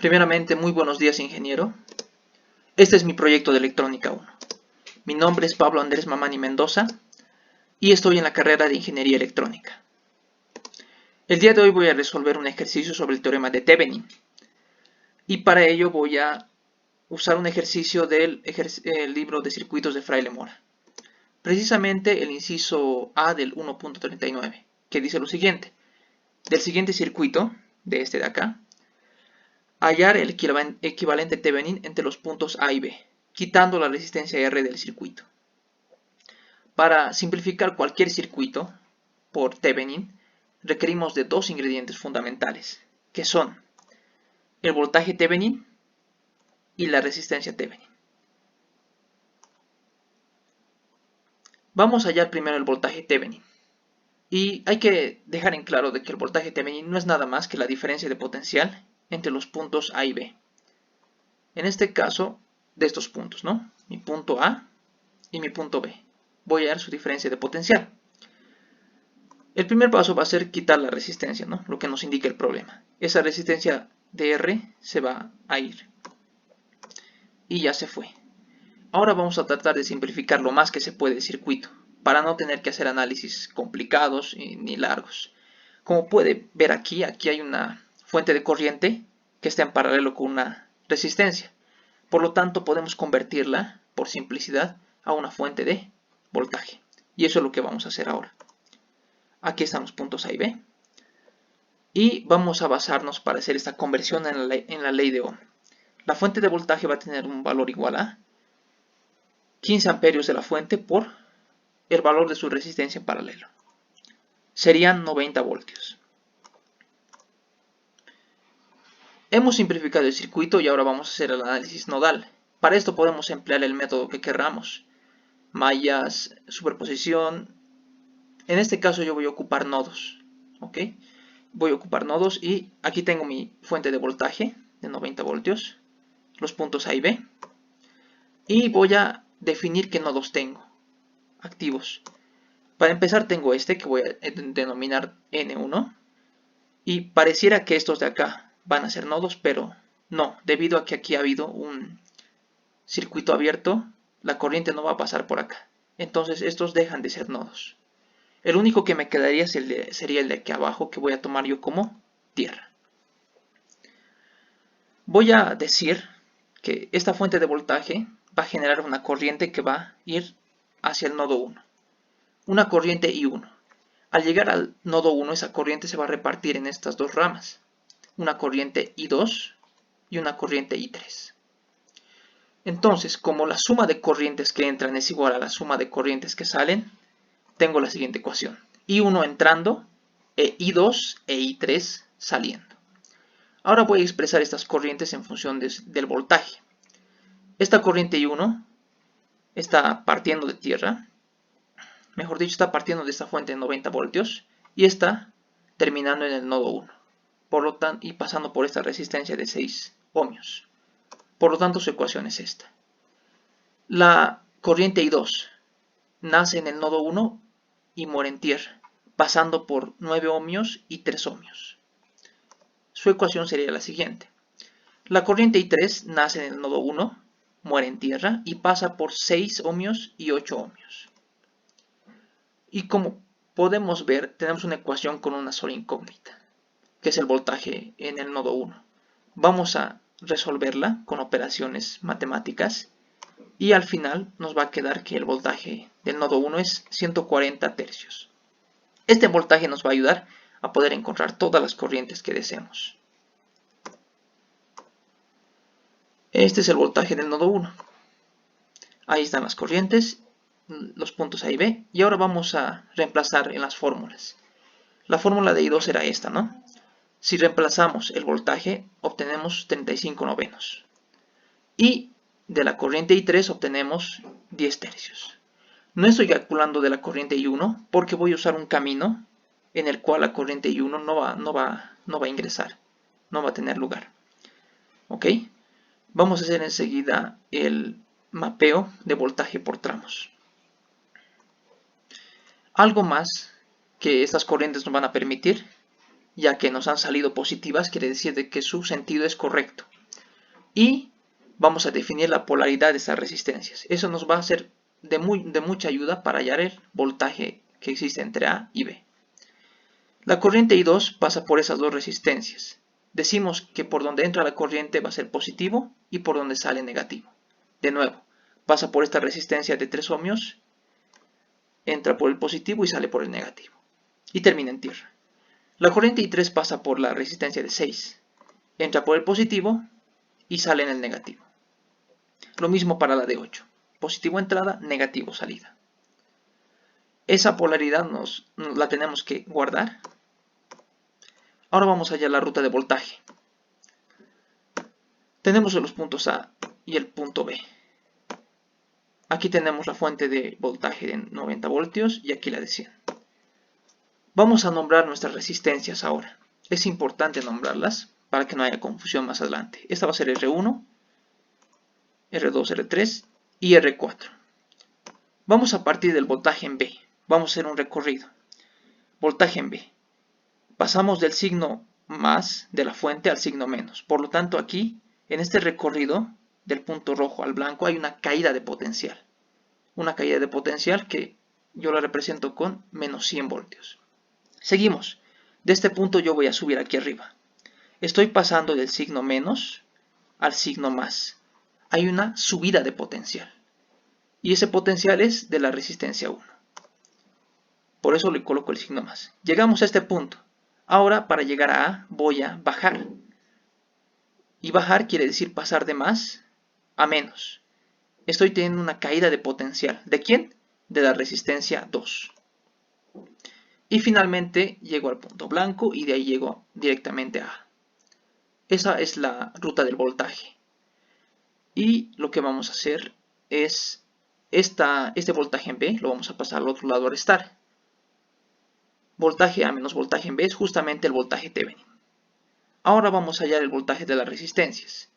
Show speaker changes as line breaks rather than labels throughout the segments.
Primeramente, muy buenos días, ingeniero. Este es mi proyecto de electrónica 1. Mi nombre es Pablo Andrés Mamani Mendoza y estoy en la carrera de Ingeniería Electrónica. El día de hoy voy a resolver un ejercicio sobre el teorema de Thevenin. Y para ello voy a usar un ejercicio del libro de circuitos de Fraile Mora. Precisamente el inciso A del 1.39, que dice lo siguiente. Del siguiente circuito, de este de acá, hallar el equivalente Thevenin entre los puntos A y B, quitando la resistencia R del circuito. Para simplificar cualquier circuito por Thevenin, requerimos de dos ingredientes fundamentales, que son el voltaje Thevenin y la resistencia Thevenin. Vamos a hallar primero el voltaje Thevenin. Y hay que dejar en claro de que el voltaje Thevenin no es nada más que la diferencia de potencial entre los puntos A y B. En este caso, de estos puntos, ¿no? Mi punto A y mi punto B. Voy a hallar su diferencia de potencial. El primer paso va a ser quitar la resistencia, ¿no? Lo que nos indica el problema. Esa resistencia de R se va a ir. Y ya se fue. Ahora vamos a tratar de simplificar lo más que se puede el circuito, para no tener que hacer análisis complicados ni largos. Como puede ver aquí hay una fuente de corriente que está en paralelo con una resistencia. Por lo tanto, podemos convertirla, por simplicidad, a una fuente de voltaje. Y eso es lo que vamos a hacer ahora. Aquí están los puntos A y B. Y vamos a basarnos para hacer esta conversión en la ley de Ohm. La fuente de voltaje va a tener un valor igual a 15 amperios de la fuente por el valor de su resistencia en paralelo. Serían 90 voltios. Hemos simplificado el circuito y ahora vamos a hacer el análisis nodal. Para esto podemos emplear el método que queramos. Mallas, superposición. En este caso yo voy a ocupar nodos. ¿Ok? Voy a ocupar nodos y aquí tengo mi fuente de voltaje de 90 voltios. Los puntos A y B. Y voy a definir qué nodos tengo activos. Para empezar tengo este que voy a denominar N1. Y pareciera que estos de acá van a ser nodos, pero no. Debido a que aquí ha habido un circuito abierto, la corriente no va a pasar por acá. Entonces estos dejan de ser nodos. El único que me quedaría sería el de aquí abajo, que voy a tomar yo como tierra. Voy a decir que esta fuente de voltaje va a generar una corriente que va a ir hacia el nodo 1. Una corriente I1. Al llegar al nodo 1, esa corriente se va a repartir en estas dos ramas. Una corriente I2 y una corriente I3. Entonces, como la suma de corrientes que entran es igual a la suma de corrientes que salen, tengo la siguiente ecuación. I1 entrando, I2 e I3 saliendo. Ahora voy a expresar estas corrientes en función del voltaje. Esta corriente I1 está partiendo de tierra. Mejor dicho, está partiendo de esta fuente de 90 voltios y está terminando en el nodo 1. Por lo tanto, y pasando por esta resistencia de 6 ohmios. Por lo tanto, su ecuación es esta. La corriente I2 nace en el nodo 1 y muere en tierra, pasando por 9 ohmios y 3 ohmios. Su ecuación sería la siguiente. La corriente I3 nace en el nodo 1, muere en tierra y pasa por 6 ohmios y 8 ohmios. Y como podemos ver, tenemos una ecuación con una sola incógnita, que es el voltaje en el nodo 1. Vamos a resolverla con operaciones matemáticas y al final nos va a quedar que el voltaje del nodo 1 es 140 tercios. Este voltaje nos va a ayudar a poder encontrar todas las corrientes que deseemos. Este es el voltaje del nodo 1. Ahí están las corrientes, los puntos A y B. Y ahora vamos a reemplazar en las fórmulas. La fórmula de I2 era esta, ¿no? Si reemplazamos el voltaje, obtenemos 35 novenos. Y de la corriente I3 obtenemos 10 tercios. No estoy calculando de la corriente I1 porque voy a usar un camino en el cual la corriente I1 no va a ingresar, no va a tener lugar. ¿Ok? Vamos a hacer enseguida el mapeo de voltaje por tramos. Algo más que estas corrientes nos van a permitir, ya que nos han salido positivas, quiere decir de que su sentido es correcto. y vamos a definir la polaridad de estas resistencias. Eso nos va a ser de mucha ayuda para hallar el voltaje que existe entre A y B. La corriente I2 pasa por esas dos resistencias. Decimos que por donde entra la corriente va a ser positivo y por donde sale negativo. De nuevo, pasa por esta resistencia de 3 ohmios, entra por el positivo y sale por el negativo. Y termina en tierra. La corriente I3 pasa por la resistencia de 6, entra por el positivo y sale en el negativo. Lo mismo para la de 8, positivo entrada, negativo salida. Esa polaridad la tenemos que guardar. Ahora vamos a hallar la ruta de voltaje. Tenemos los puntos A y el punto B. Aquí tenemos la fuente de voltaje de 90 voltios y aquí la de 100. Vamos a nombrar nuestras resistencias ahora. Es importante nombrarlas para que no haya confusión más adelante. Esta va a ser R1, R2, R3 y R4. Vamos a partir del voltaje en B. Vamos a hacer un recorrido. Voltaje en B. Pasamos del signo más de la fuente al signo menos. Por lo tanto, aquí, en este recorrido, del punto rojo al blanco, hay una caída de potencial. Una caída de potencial que yo la represento con menos 100 voltios. Seguimos. De este punto yo voy a subir aquí arriba. Estoy pasando del signo menos al signo más. Hay una subida de potencial. Y ese potencial es de la resistencia 1. Por eso le coloco el signo más. Llegamos a este punto. Ahora, para llegar a A, voy a bajar. Y bajar quiere decir pasar de más a menos. Estoy teniendo una caída de potencial. ¿De quién? De la resistencia 2. Y finalmente llego al punto blanco y de ahí llego directamente a A. Esa es la ruta del voltaje. Y lo que vamos a hacer es este voltaje en B lo vamos a pasar al otro lado a restar. Voltaje A menos voltaje en B es justamente el voltaje Thevenin. Ahora vamos a hallar el voltaje de las resistencias,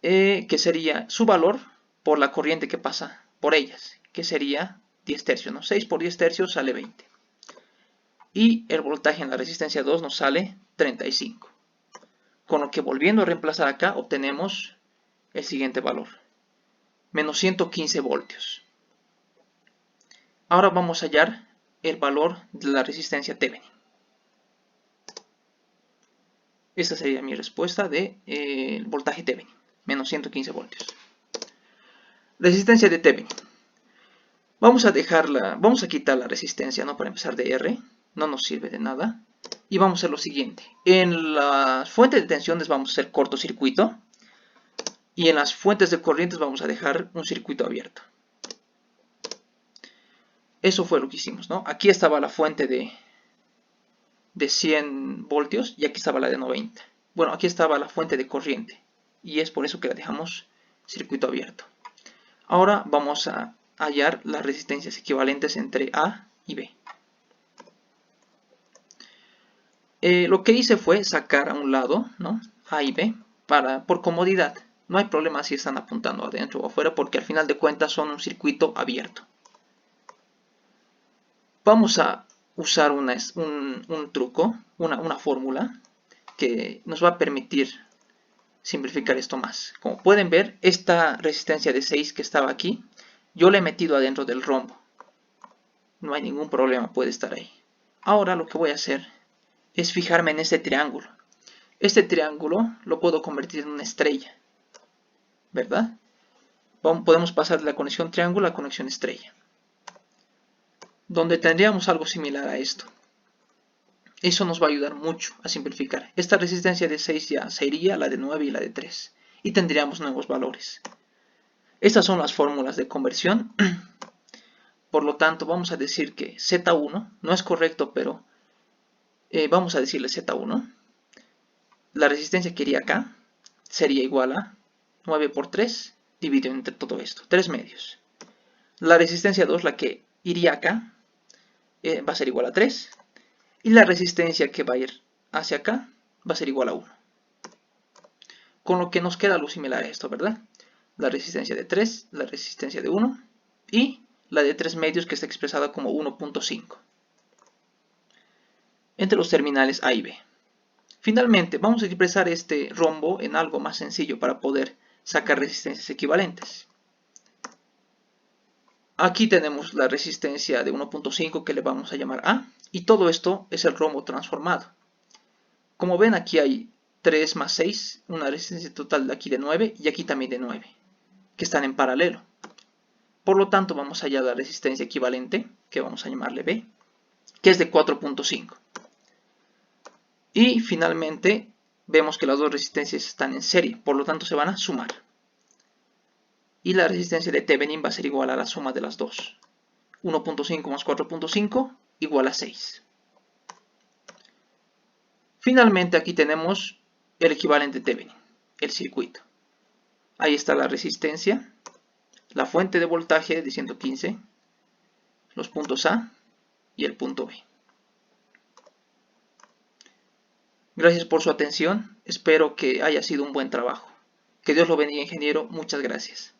que sería su valor por la corriente que pasa por ellas, que sería 10 tercios, ¿no? 6 por 10 tercios sale 20. Y el voltaje en la resistencia 2 nos sale 35. Con lo que volviendo a reemplazar acá obtenemos el siguiente valor, menos 115 voltios. Ahora vamos a hallar el valor de la resistencia Thevenin. Esta sería mi respuesta del voltaje Thevenin, menos 115 voltios. Resistencia de Thevenin. Vamos a quitar la resistencia, ¿no? Para empezar de R, no nos sirve de nada. Y vamos a hacer lo siguiente. En las fuentes de tensiones vamos a hacer cortocircuito. Y en las fuentes de corrientes vamos a dejar un circuito abierto. Eso fue lo que hicimos, ¿no? Aquí estaba la fuente de 100 voltios y aquí estaba la de 90. Bueno, aquí estaba la fuente de corriente y es por eso que la dejamos circuito abierto. Ahora vamos a hallar las resistencias equivalentes entre A y B. Lo que hice fue sacar a un lado, ¿no? A y B por comodidad. No hay problema si están apuntando adentro o afuera porque al final de cuentas son un circuito abierto. Vamos a usar un truco, una fórmula que nos va a permitir simplificar esto más. Como pueden ver, esta resistencia de 6 que estaba aquí, yo la he metido adentro del rombo. No hay ningún problema, puede estar ahí. Ahora lo que voy a hacer es fijarme en este triángulo. Este triángulo lo puedo convertir en una estrella, ¿verdad? Podemos pasar de la conexión triángulo a la conexión estrella, donde tendríamos algo similar a esto. Eso nos va a ayudar mucho a simplificar. Esta resistencia de 6 ya sería la de 9 y la de 3. Y tendríamos nuevos valores. Estas son las fórmulas de conversión. Por lo tanto, vamos a decir que Z1, no es correcto, pero vamos a decirle Z1. La resistencia que iría acá sería igual a 9 por 3 dividido entre todo esto, 3 medios. La resistencia 2, la que iría acá, va a ser igual a 3. Y la resistencia que va a ir hacia acá va a ser igual a 1. Con lo que nos queda algo similar a esto, ¿verdad? La resistencia de 3, la resistencia de 1 y la de 3 medios que está expresada como 1.5. Entre los terminales A y B. Finalmente, vamos a expresar este rombo en algo más sencillo para poder sacar resistencias equivalentes. Aquí tenemos la resistencia de 1.5 que le vamos a llamar A, y todo esto es el rombo transformado. Como ven, aquí hay 3 más 6, una resistencia total de aquí de 9 y aquí también de 9, que están en paralelo. Por lo tanto, vamos a hallar la resistencia equivalente, que vamos a llamarle B, que es de 4.5. Y finalmente, vemos que las dos resistencias están en serie, por lo tanto se van a sumar. Y la resistencia de Thevenin va a ser igual a la suma de las dos. 1.5 más 4.5 igual a 6. Finalmente aquí tenemos el equivalente Thevenin, el circuito. Ahí está la resistencia, la fuente de voltaje de 115, los puntos A y el punto B. Gracias por su atención, espero que haya sido un buen trabajo. Que Dios lo bendiga, ingeniero, muchas gracias.